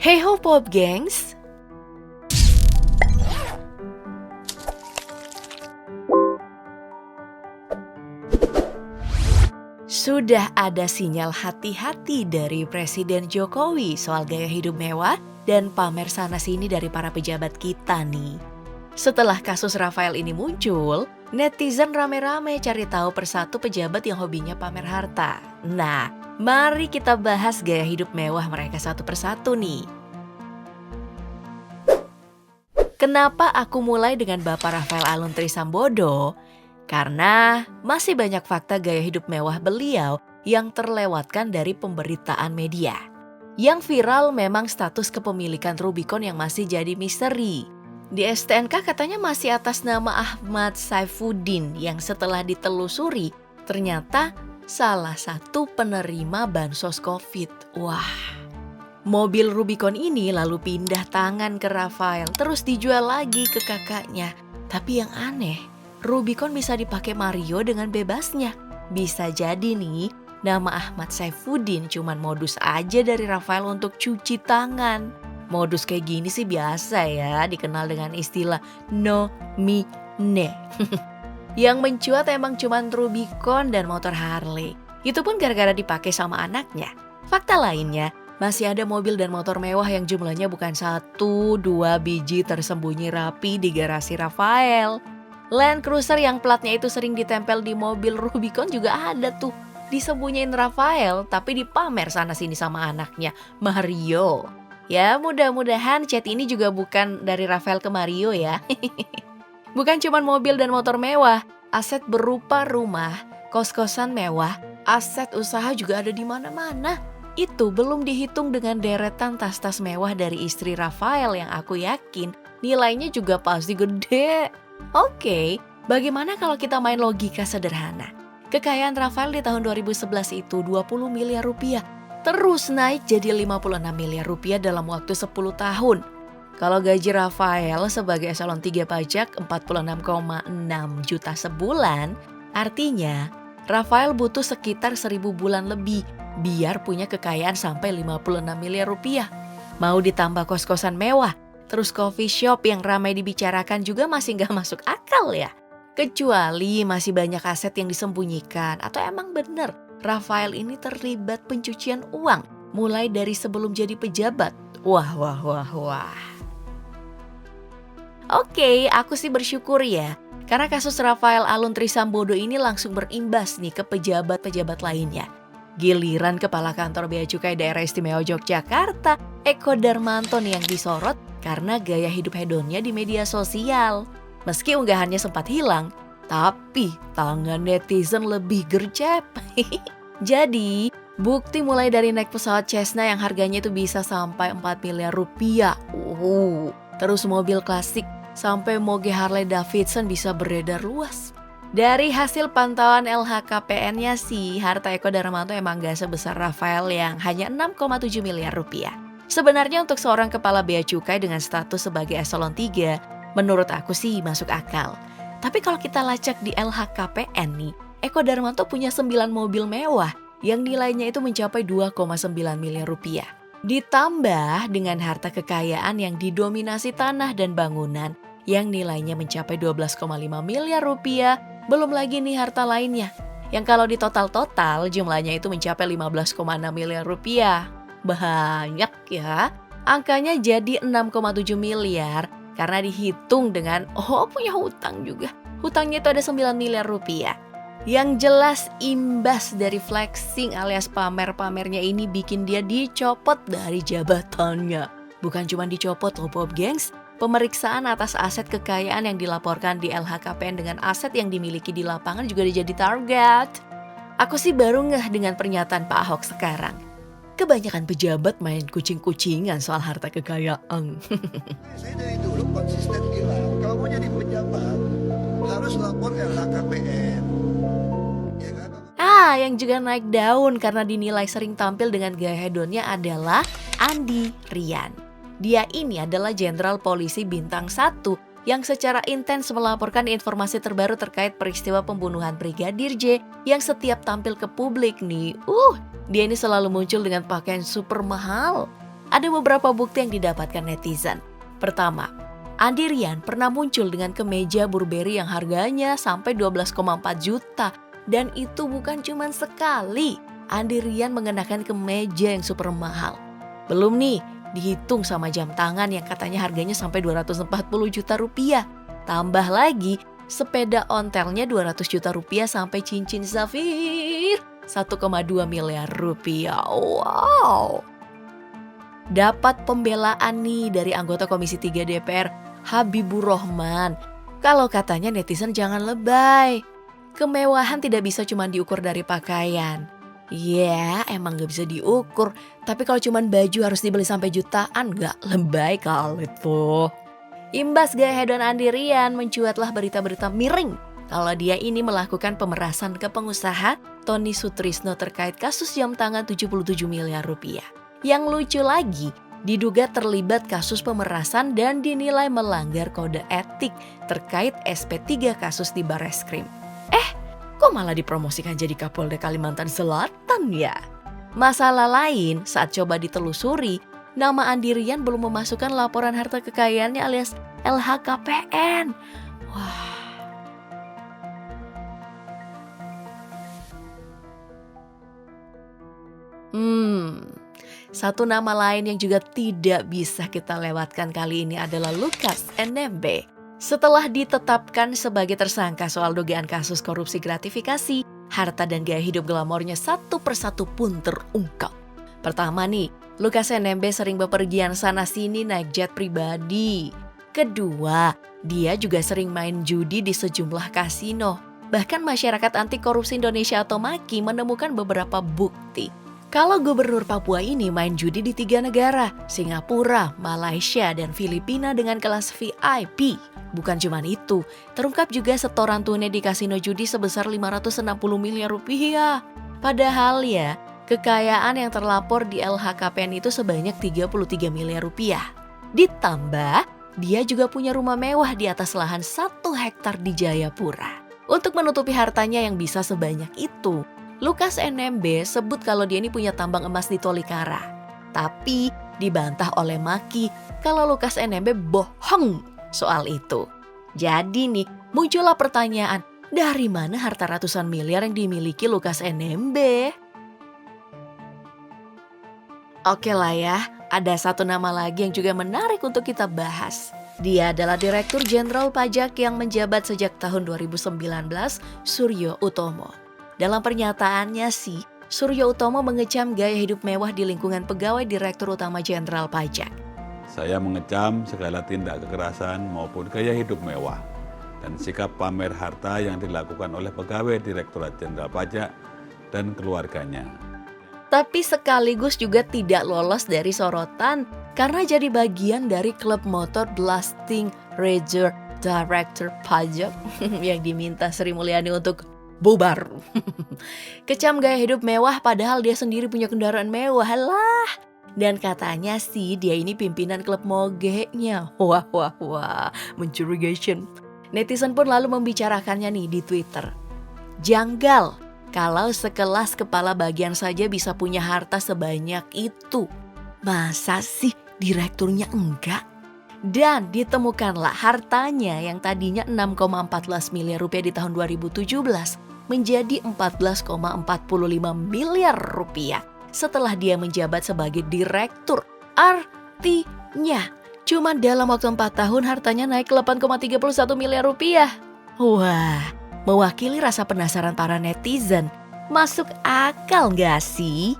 Hey ho Pop Gengs! Sudah ada sinyal hati-hati dari Presiden Jokowi soal gaya hidup mewah dan pamer sana-sini dari para pejabat kita nih. Setelah kasus Rafael ini muncul, netizen rame-rame cari tahu persatu pejabat yang hobinya pamer harta. Nah, mari kita bahas gaya hidup mewah mereka satu persatu nih. Kenapa aku mulai dengan Bapak Rafael Alun Trisambodo? Karena masih banyak fakta gaya hidup mewah beliau yang terlewatkan dari pemberitaan media. Yang viral memang status kepemilikan Rubicon yang masih jadi misteri. Di STNK katanya masih atas nama Ahmad Saifuddin yang setelah ditelusuri ternyata salah satu penerima bansos COVID. Wah. Mobil Rubicon ini lalu pindah tangan ke Rafael, terus dijual lagi ke kakaknya. Tapi yang aneh, Rubicon bisa dipakai Mario dengan bebasnya. Bisa jadi nih, nama Ahmad Saifuddin cuman modus aja dari Rafael untuk cuci tangan. Modus kayak gini sih biasa ya, dikenal dengan istilah nomine. Yang mencuat emang cuman Rubicon dan motor Harley. Itu pun gara-gara dipakai sama anaknya. Fakta lainnya, masih ada mobil dan motor mewah yang jumlahnya bukan 1-2 biji tersembunyi rapi di garasi Rafael. Land Cruiser yang platnya itu sering ditempel di mobil Rubicon juga ada tuh. Disembunyiin Rafael tapi dipamer sana-sini sama anaknya, Mario. Ya mudah-mudahan chat ini juga bukan dari Rafael ke Mario ya. Bukan cuma mobil dan motor mewah, aset berupa rumah, kos-kosan mewah, aset usaha juga ada di mana-mana. Itu belum dihitung dengan deretan tas-tas mewah dari istri Rafael yang aku yakin nilainya juga pasti gede. Oke, bagaimana kalau kita main logika sederhana? Kekayaan Rafael di tahun 2011 itu 20 miliar rupiah. Terus naik jadi 56 miliar rupiah dalam waktu 10 tahun. Kalau gaji Rafael sebagai eselon 3 pajak 46,6 juta sebulan, artinya Rafael butuh sekitar 1000 bulan lebih biar punya kekayaan sampai 56 miliar rupiah. Mau ditambah kos-kosan mewah, terus coffee shop yang ramai dibicarakan juga masih gak masuk akal ya. Kecuali masih banyak aset yang disembunyikan atau emang bener Rafael ini terlibat pencucian uang mulai dari sebelum jadi pejabat. Wah. Oke, aku sih bersyukur ya. Karena kasus Rafael Alun Trisambodo ini langsung berimbas nih ke pejabat-pejabat lainnya. Giliran Kepala Kantor Bea Cukai Daerah Istimewa Yogyakarta, Eko Darmanto yang disorot karena gaya hidup hedonnya di media sosial. Meski unggahannya sempat hilang, tapi tangan netizen lebih gercep. Jadi, bukti mulai dari naik pesawat Cessna yang harganya itu bisa sampai 4 miliar rupiah. Terus mobil klasik sampai moge Harley Davidson bisa beredar luas. Dari hasil pantauan LHKPN-nya sih, harta Eko Darmanto emang gak sebesar Rafael yang hanya 6,7 miliar rupiah. Sebenarnya untuk seorang kepala bea cukai dengan status sebagai eselon 3, menurut aku sih masuk akal. Tapi kalau kita lacak di LHKPN nih, Eko Darmanto punya 9 mobil mewah yang nilainya itu mencapai 2,9 miliar rupiah. Ditambah dengan harta kekayaan yang didominasi tanah dan bangunan yang nilainya mencapai 12,5 miliar rupiah. Belum lagi nih harta lainnya, yang kalau di total jumlahnya itu mencapai 15,6 miliar rupiah. Banyak ya, angkanya jadi 6,7 miliar karena dihitung dengan, punya hutang juga. Hutangnya itu ada 9 miliar rupiah. Yang jelas imbas dari flexing alias pamer-pamernya ini bikin dia dicopot dari jabatannya. Bukan cuma dicopot loh Pop Gengs, pemeriksaan atas aset kekayaan yang dilaporkan di LHKPN dengan aset yang dimiliki di lapangan juga jadi target. Aku sih baru ngeh dengan pernyataan Pak Ahok sekarang. Kebanyakan pejabat main kucing-kucingan soal harta kekayaan. Saya dari dulu konsisten bilang, kalau mau jadi pejabat harus lapor LHKPN. Ya kan? Yang juga naik daun karena dinilai sering tampil dengan gaya hedonnya adalah Andi Rian. Dia ini adalah Jenderal Polisi Bintang 1 yang secara intens melaporkan informasi terbaru terkait peristiwa pembunuhan Brigadir J yang setiap tampil ke publik nih. Dia ini selalu muncul dengan pakaian super mahal. Ada beberapa bukti yang didapatkan netizen. Pertama, Andy Rian pernah muncul dengan kemeja Burberry yang harganya sampai 12,4 juta. Dan itu bukan cuma sekali. Andy Rian mengenakan kemeja yang super mahal. Belum nih, dihitung sama jam tangan yang katanya harganya sampai 240 juta rupiah. Tambah lagi, sepeda ontelnya 200 juta rupiah sampai cincin safir 1,2 miliar rupiah. Wow. Dapat pembelaan nih dari anggota Komisi 3 DPR, Habibur Rahman. Kalau katanya netizen jangan lebay. Kemewahan tidak bisa cuma diukur dari pakaian. Ya, emang gak bisa diukur. Tapi kalau cuma baju harus dibeli sampai jutaan, gak lebay kali tuh. Imbas gaya hedon Andy Rian, mencuatlah berita-berita miring kalau dia ini melakukan pemerasan ke pengusaha Tony Sutrisno terkait kasus jam tangan 77 miliar rupiah. Yang lucu lagi, diduga terlibat kasus pemerasan dan dinilai melanggar kode etik terkait SP3 kasus di Barreskrim. Kok malah dipromosikan jadi Kapolda Kalimantan Selatan ya? Masalah lain saat coba ditelusuri, nama Andy Rian belum memasukkan laporan harta kekayaannya alias LHKPN. Wah. Satu nama lain yang juga tidak bisa kita lewatkan kali ini adalah Lukas NMB. Setelah ditetapkan sebagai tersangka soal dugaan kasus korupsi gratifikasi, harta dan gaya hidup glamornya satu persatu pun terungkap. Pertama nih, Lukas NMB sering bepergian sana-sini naik jet pribadi. Kedua, dia juga sering main judi di sejumlah kasino. Bahkan masyarakat anti korupsi Indonesia atau MAKI menemukan beberapa bukti kalau Gubernur Papua ini main judi di 3 negara, Singapura, Malaysia, dan Filipina dengan kelas VIP. Bukan cuma itu, terungkap juga setoran tunai di kasino judi sebesar 560 miliar rupiah. Padahal ya, kekayaan yang terlapor di LHKPN itu sebanyak 33 miliar rupiah. Ditambah, dia juga punya rumah mewah di atas lahan 1 hektar di Jayapura. Untuk menutupi hartanya yang bisa sebanyak itu, Lukas NMB sebut kalau dia ini punya tambang emas di Tolikara. Tapi dibantah oleh MAKI kalau Lukas NMB bohong soal itu. Jadi nih muncullah pertanyaan, dari mana harta ratusan miliar yang dimiliki Lukas NMB? Oke lah ya, ada satu nama lagi yang juga menarik untuk kita bahas. Dia adalah Direktur Jenderal Pajak yang menjabat sejak tahun 2019, Suryo Utomo. Dalam pernyataannya sih, Suryo Utomo mengecam gaya hidup mewah di lingkungan pegawai Direktur Utama Jenderal Pajak. Saya mengecam segala tindak kekerasan maupun gaya hidup mewah dan sikap pamer harta yang dilakukan oleh pegawai Direktorat Jenderal Pajak dan keluarganya. Tapi sekaligus juga tidak lolos dari sorotan karena jadi bagian dari klub motor Blasting Razor Director Pajak yang diminta Sri Mulyani untuk bubar. Kecam gaya hidup mewah padahal dia sendiri punya kendaraan mewah lah. Dan katanya sih dia ini pimpinan klub mogeknya. Wah, mencurigakan. Netizen pun lalu membicarakannya nih di Twitter. Janggal kalau sekelas kepala bagian saja bisa punya harta sebanyak itu. Masa sih direkturnya enggak? Dan ditemukanlah hartanya yang tadinya 6,14 miliar rupiah di tahun 2017 menjadi 14,45 miliar rupiah setelah dia menjabat sebagai direktur. Artinya, cuma dalam waktu 4 tahun hartanya naik ke 8,31 miliar rupiah. Wah, mewakili rasa penasaran para netizen. Masuk akal gak sih?